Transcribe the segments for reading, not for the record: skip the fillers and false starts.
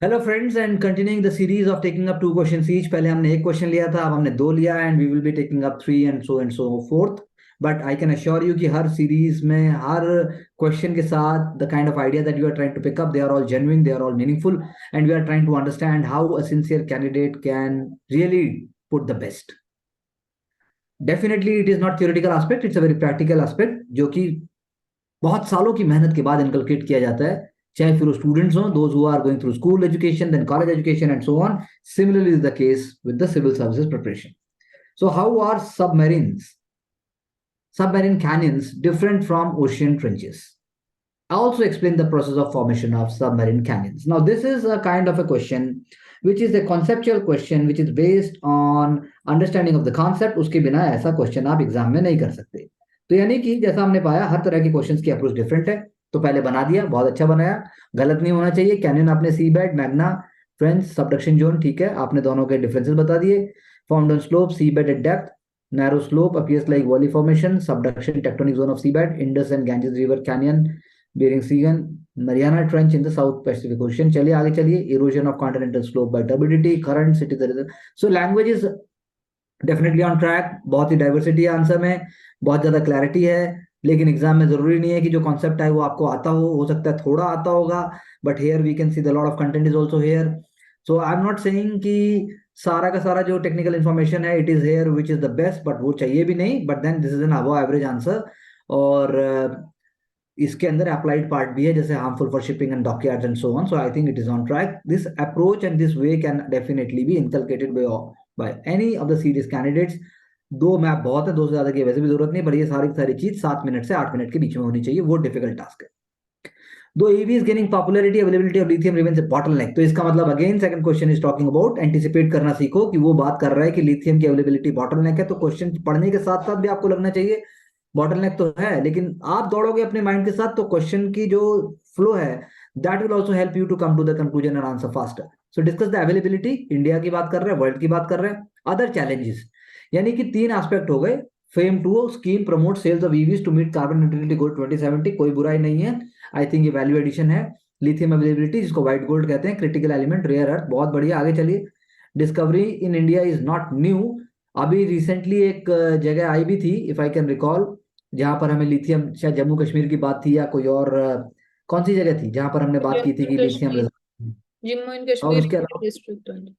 Hello friends and continuing the series of taking up two question each. पहले हमने एक question लिया था, अब हमने दो लिया and we will be taking up three and so forth. But I can assure you कि हर सीरीज में हर क्वेश्चन के साथ the kind of idea that you are trying to pick up, they are all genuine, they are all meaningful, and we are trying to understand how a sincere candidate can really put the best. Definitely it is not theoretical aspect, it's a very practical aspect जो कि बहुत सालों की मेहनत के बाद inculcate किया जाता है, चाहे फिर वो स्टूडेंट्स हो, those who are going through school education then college education and so on. Similarly is the case with the civil services preparation. So how are submarine canyons different from ocean trenches? I also explain the process of formation of submarine canyons. Now, this is a kind of a question which is a conceptual question which is based on understanding of the concept. उसके बिना ऐसा question आप exam में नहीं कर सकते। तो यानी कि जैसा हमने पाया, हर तरह के क्वेश्चंस की अप्रोच डिफरेंट है। तो पहले बना दिया, बहुत अच्छा बनाया, गलत नहीं होना चाहिए। कैनियन आपने sea bed, magma, trench, subduction zone, ठीक है, आपने दोनों के डिफरेंसेस बता दिए। Found on slope, sea bed at depth, narrow slope appears like valley formation, subduction tectonic zone of seabed, Indus and Ganges river canyon, Bering Sea, Mariana Trench in the South Pacific Ocean. चलिए आगे चलिए, erosion of continental slope by turbidity, currents, it is the result. So language is definitely on track, बहुत ही diversity है answer में, बहुत ज्यादा clarity है। लेकिन एग्जाम में जरूरी नहीं है कि जो कॉन्सेप्ट है वो आपको आता हो सकता है थोड़ा आता होगा, but here we can see the lot of content is also here. So I am not saying कि सारा का सारा जो टेक्निकल इन्फॉर्मेशन है it is here which is the best, but वो चाहिए भी नहीं, but then this is an above average answer. और इसके अंदर अप्लाइड पार्ट भी है, जैसे harmful for shipping and dockyards and so on. So I think it is on track. This approach and this way can definitely be inculcated by any of the series candidates. दो map बहुत है, दो से ज्यादा की वैसे भी जरूरत नहीं, पर ये सारी सारी चीज 7 मिनट से 8 मिनट के बीच में होनी चाहिए, वो डिफिकल्ट टास्क है। दो EV is gaining popularity, availability of lithium remains a bottleneck। तो इसका मतलब again second question is talking about, anticipate करना सीखो कि वो बात कर रहा है कि लिथियम की अवेलेबिलिटी बॉटलनेक है। तो क्वेश्चन पढ़ने के साथ साथ भी आपको लगना चाहिए बॉटलनेक तो है, लेकिन आप दौड़ोगे अपने माइंड के साथ तो क्वेश्चन की जो फ्लो है that will also help you to come to the conclusion and answer faster. So discuss the availability, India की बात कर रहे हैं, वर्ल्ड की बात कर रहे हैं। अदर चैलेंजेस, यानी कि तीन एस्पेक्ट हो गए। FAME two scheme promote sales of EVs to meet carbon neutrality goal 2070, कोई बुराई नहीं है, आई थिंक ये वैल्यू एडिशन है। लिथियम अवेलेबिलिटी, जिसको व्हाइट गोल्ड कहते हैं, क्रिटिकल एलिमेंट, रेयर अर्थ, बहुत बढ़िया, आगे चलिए। Discovery in India is not new, अभी रिसेंटली एक जगह आई भी थी, इफ आई कैन रिकॉल, जहां पर हमें लिथियम, शायद जम्मू कश्मीर की बात थी या कोई और कौन सी जगह थी जहां पर हमने बात की जम्मू थी एंड कि lithium Kashmir. Reserve. Jammu and और कश्मीर उसके अलावा डिस्ट्रिक्ट।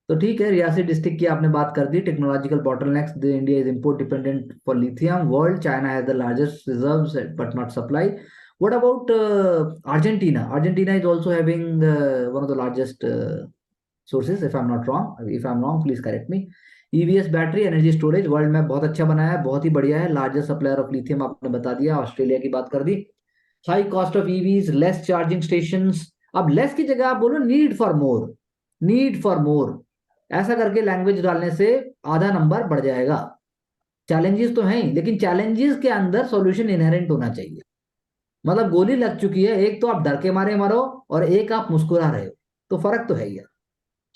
तो ठीक है, रियासी डिस्ट्रिक्ट की आपने बात कर दी। Technological bottlenecks, the India is import dependent for lithium, world China has the largest reserves but not supply. What about Argentina? Argentina is also having one of the largest sources, if I am not wrong, if I am wrong please correct me. EVs battery energy storage, world में बहुत अच्छा बनाया है, बहुत ही बढ़िया है, largest supplier of lithium आपने बता दिया, ऑस्ट्रेलिया की बात कर दी। High cost of EVs, less charging stations, अब लेस की जगह आप बोलो need for more, need for more, ऐसा करके लैंग्वेज डालने से आधा नंबर बढ़ जाएगा। चैलेंजेस तो हैं ही, लेकिन चैलेंजेस के अंदर सॉल्यूशन इनहेरेंट होना चाहिए। मतलब गोली लग चुकी है, एक तो आप डर के मारे मरो और एक आप मुस्कुरा रहे हो, तो फर्क तो है ही।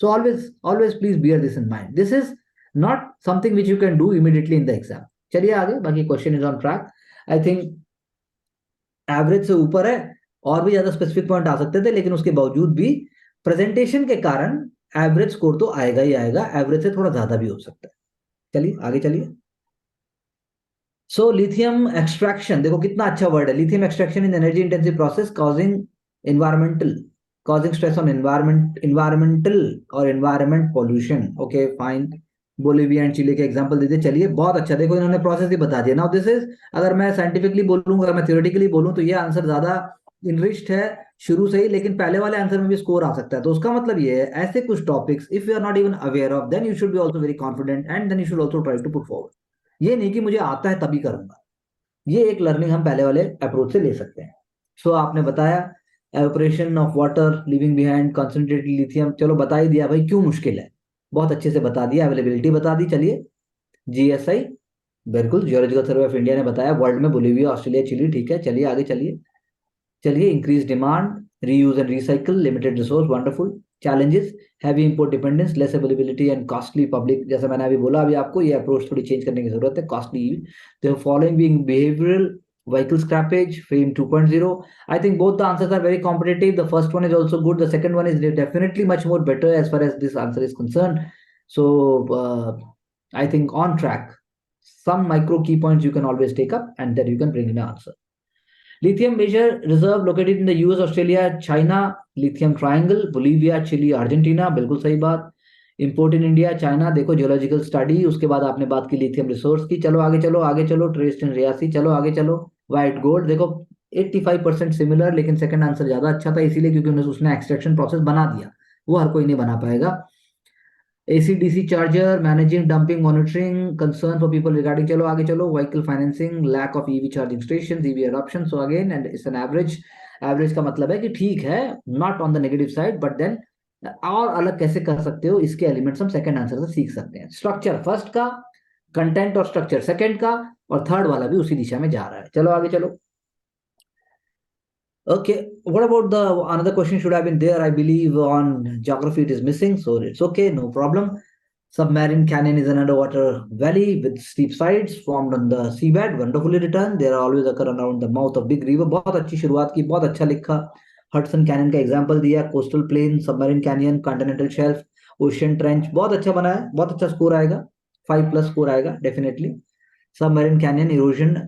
So always always please bear this in mind, this is not something which you can do immediately in the exam. चलिए आगे, बाकी question is on track. I think average से ऊपर है, और भी ज्यादा स्पेसिफिक पॉइंट आ सकते थे, लेकिन उसके बावजूद भी प्रेजेंटेशन के कारण एवरेज स्कोर तो आएगा ही आएगा, एवरेज से थोड़ा ज्यादा भी हो सकता है। चलिए आगे चलिए। सो लिथियम एक्सट्रैक्शन, देखो कितना अच्छा वर्ड है, lithium extraction in energy intensive process causing environmental, causing stress on environmental और environment pollution. Okay fine, Bolivia and Chile के एग्जांपल दे दिए। चलिए बहुत अच्छा, देखो इन्होंने प्रोसेस ही बता दिया। नाउ दिस इज, अगर मैं साइंटिफिकली बोलूंगा, अगर मैं थ्योरेटिकली बोलूं, तो ये आंसर ज्यादा इनरिच्ड है शुरू से ही, लेकिन पहले वाले आंसर में भी स्कोर आ सकता है। तो उसका मतलब ये है, ऐसे कुछ topics if you are not even aware of, then you should be also very confident and then you should also try to put forward. ये नहीं कि मुझे आता है तभी करूंगा, ये एक लर्निंग हम पहले वाले अप्रोच से ले सकते हैं। सो आपने बताया evaporation of water leaving behind concentrated lithium, चलो बता ही दिया भाई, क्यों मुश्किल है, बहुत अच्छे से बता दिया, अवेलेबिलिटी बता दी। चलिए GSI, बिल्कुल, जियोलॉजिकल सर्वे ऑफ इंडिया ने बताया, वर्ल्ड में बोलिविया, ऑस्ट्रेलिया, चिली, ठीक है। चलिए आगे चलिए। चलिए increase demand, reuse and recycle, limited resource, wonderful. Challenges, heavy import dependence, less availability and costly public, जैसे मैंने अभी बोला, अभी आपको ये अप्रोच थोड़ी चेंज करने की जरूरत है, कॉस्टली। तो following being behavioural vehicle scrappage, FAME 2.0. I think both the answers are very competitive. The first one is also good. The second one is definitely much more better as far as this answer is concerned. So I think on track. Some micro key points you can always take up and then you can bring in an answer. Lithium major reserve located in the US, Australia, China, lithium triangle, Bolivia, Chile, Argentina, बिल्कुल सही बात. Import in India, China, देखो geological study. उसके बाद आपने बात की lithium resource की. चलो आगे चलो, आगे चलो. ट्रेस्ड इन रियासी. चलो आगे चलो. व्हाइट गोल्ड देखो 85% सिमिलर, लेकिन सेकंड आंसर ज्यादा अच्छा था इसीलिए क्योंकि उसने एक्सट्रैक्शन प्रोसेस बना दिया. वो हर कोई नहीं बना पाएगा. AC/DC charger, managing dumping, monitoring, concern for people regarding, chalo aage chalo, vehicle financing, lack of EV charging stations, EV adoption. So again, and it's an average. Average का मतलब है कि ठीक है, not on the negative side, but then और अलग कैसे कर सकते हो, इसके एलिमेंट्स हम सेकंड आंसर से सीख सकते हैं. स्ट्रक्चर फर्स्ट का, कंटेंट और स्ट्रक्चर सेकंड का, और थर्ड वाला भी उसी दिशा में जा रहा है. चलो आगे चलो. Okay, what about the another question should have been there? I believe on geography it is missing, so it's okay, no problem. Submarine canyon is an underwater valley with steep sides formed on the seabed. Wonderfully written. They are always occur around the mouth of big river. बहुत अच्छी शुरुआत की, बहुत अच्छा लिखा. Hudson canyon का example दिया. Coastal plain, submarine canyon, continental shelf, ocean trench. बहुत अच्छा बना है, बहुत अच्छा स्कोर आएगा. 5+ स्कोर आएगा definitely. Submarine canyon, erosion,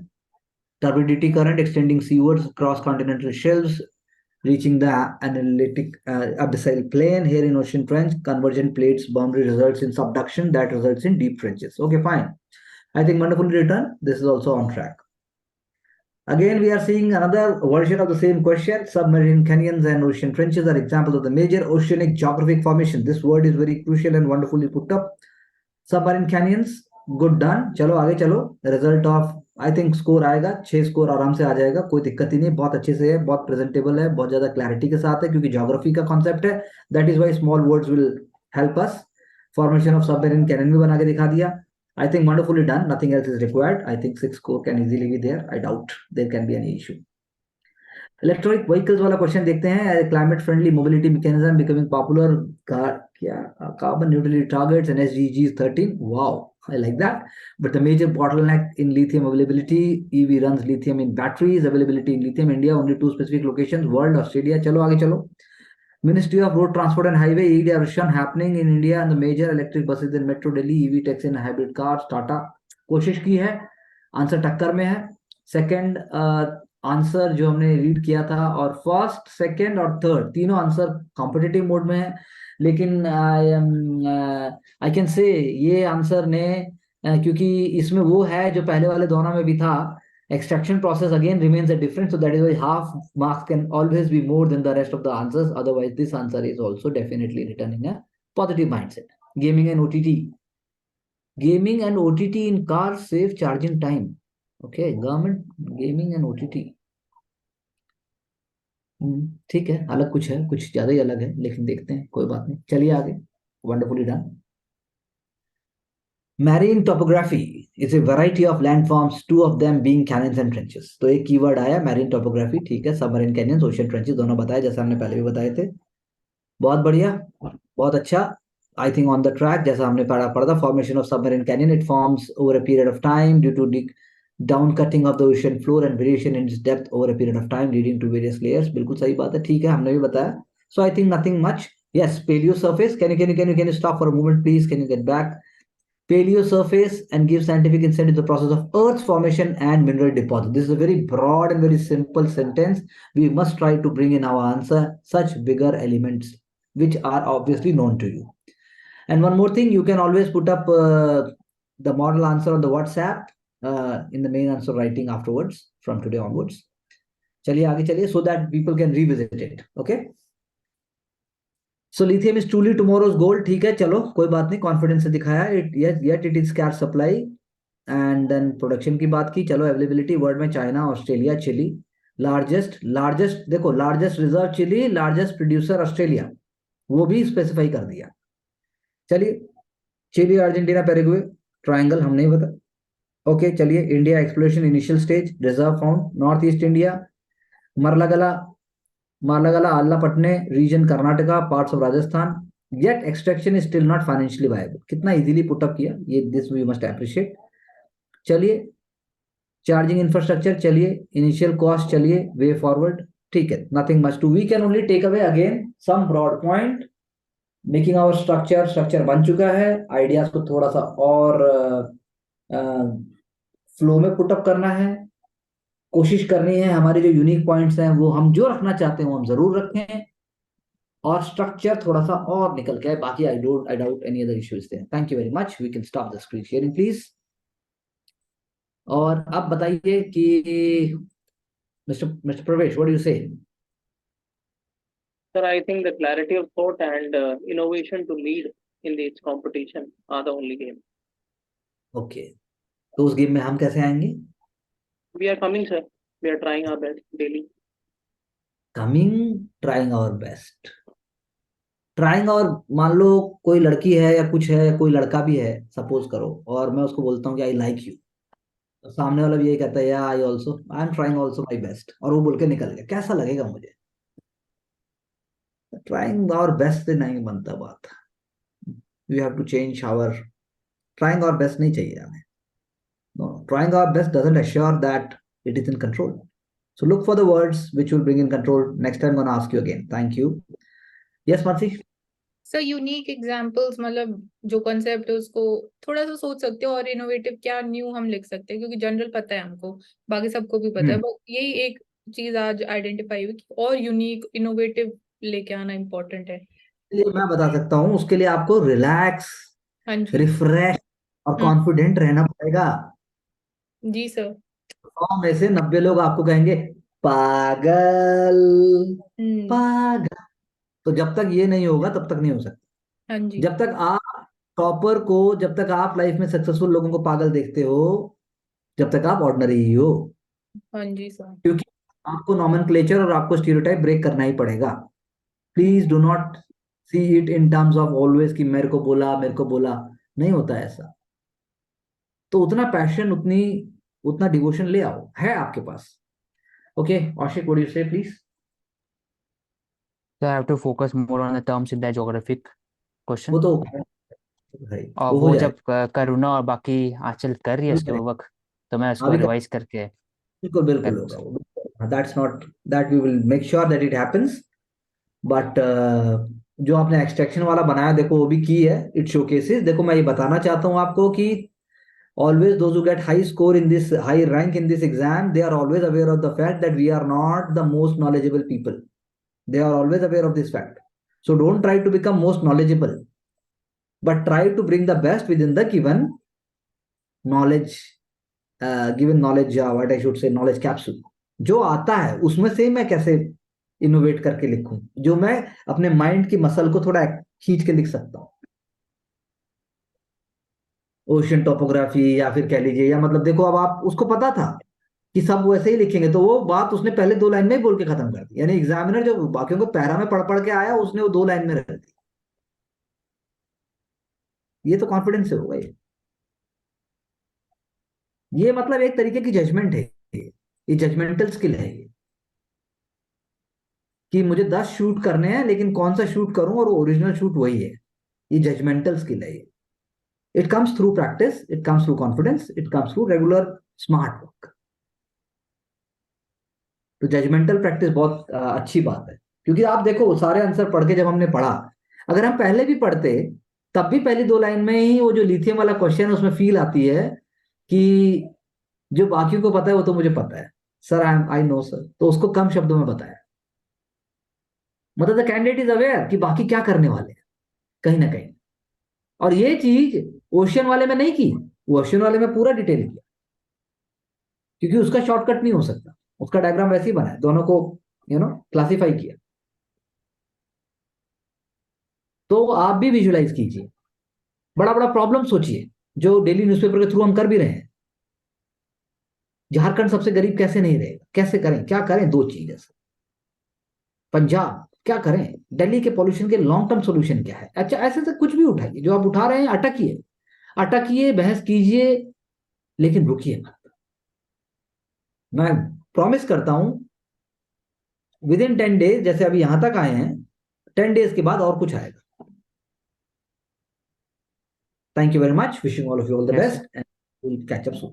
turbidity current extending seawards across continental shelves, reaching the analytic abyssal plane. Here in ocean trench, convergent plates boundary results in subduction that results in deep trenches. Okay, fine. I think wonderfully written. This is also on track. Again, we are seeing another version of the same question. Submarine canyons and ocean trenches are examples of the major oceanic geographic formation. This word is very crucial and wonderfully put up. Submarine canyons, good done. चलो आगे चलो. Result of I think score आएगा 6 score आराम से आ जाएगा, कोई दिक्कत ही नहीं. बहुत अच्छे से है, बहुत प्रेजेंटेबल है, बहुत ज्यादा क्लैरिटी के साथ है क्योंकि ज्योग्राफी का कॉन्सेप्ट है. That is why small words will help us. Formation of submarine canyon भी बना के दिखा दिया. I think wonderfully done. Nothing else is required. I think 6 score can easily be there. I doubt there can be any issue. Electronic vehicles वाला question देखते हैं. Climate friendly mobility mechanism becoming popular. क्या carbon neutrality targets and SDGs 13. Wow, I like that. But the major bottleneck in lithium availability, EV runs lithium in batteries. Availability in lithium, India, only 2 specific locations, world, Australia. Chalo aage chalo. Ministry of Road Transport and Highway, EV adoption happening in India and the major electric buses in Metro Delhi, EV taxi and hybrid cars, Tata. कोशिश की है, answer टक्कर में है. Second answer जो हमने read किया था और फर्स्ट, सेकंड और थर्ड तीनों आंसर कॉम्पिटिटिव मोड में है. लेकिन आई कैन से ये आंसर ने क्योंकि इसमें वो है जो पहले वाले दोनों में भी था. extraction process again remains a difference, so that is why half marks can always be more than the rest of the answers. Otherwise this answer is also definitely written in a positive mindset. Gaming and OTT in cars save charging time. Okay, government, gaming and OTT. ठीक है, अलग कुछ है, कुछ ज्यादा ही अलग है, लेकिन देखते हैं, कोई बात नहीं. चलिए आगे. Wonderfully done. Marine topography is a variety of landforms, 2 of them being canyons and trenches. तो एक कीवर्ड आया marine topography. ठीक है, सबमरीन कैनियंस, ओशियन ट्रेंचेस दोनों बताए जैसे हमने पहले भी बताए थे. बहुत बढ़िया, बहुत अच्छा. I think on the track. जैसा हमने पढ़ा था, formation of submarine canyon, it forms over a period of time due to down cutting of the ocean floor and variation in its depth over a period of time leading to various layers. बिल्कुल सही बात है, ठीक है, हमने भी बताया. So I think nothing much. Yes, paleo surface. Can you stop for a moment, please? Can you get back? Paleo surface and give scientific insight into the process of Earth's formation and mineral deposit. This is a very broad and very simple sentence. We must try to bring in our answer such bigger elements which are obviously known to you. And one more thing, you can always put up the model answer on the WhatsApp in the main answer writing afterwards from today onwards. चलिए आगे चलिए, so that people can revisit it. Okay. So lithium is truly tomorrow's gold. ठीक है, चलो कोई बात नहीं, confidence से दिखाया. Yet it is scarce supply. And then production की बात की. चलो अवेलेबिलिटी वर्ल्ड में चाइना, ऑस्ट्रेलिया, चिली. लार्जेस्ट देखो, largest reserve Chile, largest producer Australia, वो भी स्पेसिफाई कर दिया. चलिए, चिली, अर्जेंटीना, पैराग्वे, ट्रायंगल हम नहीं बता. ओके चलिए. India exploration initial stage, reserve found north east India, Marlagalla, Allapatna region Karnataka, parts of Rajasthan. Yet extraction is still not financially viable. कितना इजीली पुट अप किया ये, दिस वी मस्ट अप्रिशिएट. चलिए charging infrastructure चलिए, initial cost चलिए, way forward, ठीक है, nothing much to, we can only take away again some broad point, making our structure बन चुका है, आइडियाज को थोड़ा सा और फ्लो में पुटअप करना है, कोशिश करनी है हमारे जो यूनिक पॉइंट्स हैं वो हम जो रखना चाहते हैं वो हम जरूर रखें, और स्ट्रक्चर थोड़ा सा और निकल के आए, बाकी I doubt any other issues there. Thank you very much, we can stop the screen sharing please. और अब बताइए कि mister Pravesh, what do you say? Sir, I think the clarity of thought and innovation to lead in this competition are the only game. Okay, तो उस game में हम कैसे आएंगे? We are coming, sir. We are trying our best daily. Coming, trying our best, trying, और मान लो कोई लड़की है या कुछ है, कोई लड़का भी है सपोज करो, और मैं उसको बोलता हूँ कि आई लाइक यू, तो सामने वाला भी यही कहता है, या I am trying also my best, और वो बोल के निकल गया, कैसा लगेगा मुझे? ट्राइंग आवर बेस्ट से नहीं बनता बात, we have to change our, trying our best नहीं चाहिए हमें, no, trying our best doesn't assure that it is in control, so look for the words which will bring in control. Next time I'm going to ask you again. Thank you. Yes, Mansi? Sir unique examples, मतलब जो concept है उसको थोड़ा सा सोच सकते हो, और इनोवेटिव क्या न्यू हम लिख सकते हैं, क्योंकि जनरल पता है हमको, बाकी सबको भी पता है, बस यही एक चीज आज आइडेंटिफाई हुई कि और यूनिक इनोवेटिव लेके आना इम्पोर्टेंट है। ये मैं बता सकता हूँ, उसके लिए आपको रिलैक्स, हाँ जी। रिफ्रेश और कॉन्फिडेंट रहना पड़ेगा। जी सर। 100 में से 90 लोग आपको कहेंगे पागल, पागल, तो जब तक ये नहीं होगा तब तक नहीं हो सकता। हाँ जी। जब तक आप टॉपर को, जब तक आप लाइफ में सक्सेसफुल लोगों को पागल देखते हो, जब तक आप ऑर्डिनरी ही हो, हाँ जी सर। क्योंकि आपको नॉमेनक्लेचर और आपको स्टीरियोटाइप ब्रेक करना ही पड़ेगा। Please do not see it in terms of always कि मेरे को बोला, मेरे को बोला, नहीं होता ऐसा। तो उतना पैशन, उतना डिवोशन ले आओ, है आपके पास। Okay Ashiq, what do you say please? So I have to focus more on the terms in the geographic वो question. तो भाई और वो हो वो जाए, जब करुणा और बाकी आंचल कर रही है उसके करें, वक्त, तो मैं उसको अभी रिवाइज करके बिल्कुल बिल्कुल करूँ होगा सर। वो, that's not, that we will make sure that it happens. But जो आपने एक्सट्रैक्शन वाला बनाया, देखो वो भी की है, इट शोकेसेस। देखो मैं ये बताना चाहता हूँ आपको कि always those who get high score in this, high rank in this exam, they are always aware of the fact that we are not the most knowledgeable people. They are always aware of this fact. So don't try to become most knowledgeable, but try to bring the best within the given knowledge, given knowledge, what I should say, knowledge capsule. जो आता है उसमें से मैं कैसे innovate करके लिखूं, जो मैं अपने माइंड की मसल को थोड़ा खींच के लिख सकता हूँ। ओशियन टोपोग्राफी, या फिर कह लीजिए, या मतलब देखो, अब आप उसको पता था कि सब वैसे ही लिखेंगे, तो वो बात उसने पहले 2 लाइन में ही बोल के खत्म कर दी, यानी एग्जामिनर जो बाकियों को पैरा में पढ़ पढ़ के आया, उसने वो 2 लाइन में रख दी। ये तो कॉन्फिडेंस से होगा ये मतलब एक तरीके की जजमेंट है, ये जजमेंटल स्किल है ये, कि मुझे 10 शूट करने हैं लेकिन कौन सा शूट करूं और ओरिजिनल शूट वही है, ये जजमेंटल स्किल है ये। It comes through practice, it comes through confidence, it comes through regular smart work. तो जजमेंटल प्रैक्टिस बहुत अच्छी बात है, क्योंकि आप देखो सारे आंसर पढ़ के जब हमने पढ़ा, अगर हम पहले भी पढ़ते तब भी पहली 2 लाइन में ही वो जो लिथियम वाला क्वेश्चन है उसमें फील आती है कि जो बाकियों को पता है वो तो मुझे पता है सर, आई नो सर, तो उसको कम शब्दों में बताया, मतलब द कैंडिडेट इज अवेयर कि बाकी क्या करने वाले हैं कहीं ना कहीं। और ये चीज ओशियन वाले में नहीं की, वो ओशियन वाले में पूरा डिटेल किया, क्योंकि उसका शॉर्टकट नहीं हो सकता, उसका डायग्राम वैसे ही बना है, दोनों को क्लासिफाई किया। तो आप भी विजुलाइज कीजिए, बड़ा बड़ा प्रॉब्लम सोचिए, जो डेली न्यूज़पेपर के थ्रू हम कर भी रहे हैं। झारखंड सबसे गरीब कैसे नहीं रहेगा, कैसे करें, क्या करें, 2 चीज ऐसे। पंजाब क्या करें, दिल्ली के पॉल्यूशन के लॉन्ग टर्म सॉल्यूशन क्या है। अच्छा, ऐसे से कुछ भी उठाइए, जो आप उठा रहे हैं अटकिए, अटकिए, बहस कीजिए, लेकिन रुकिए मत। मैं प्रॉमिस करता हूं विद इन 10 डेज, जैसे अभी यहां तक आए हैं, 10 डेज के बाद और कुछ आएगा। Thank you very much. Wishing all of you all the Yes, best, and we'll catch up soon.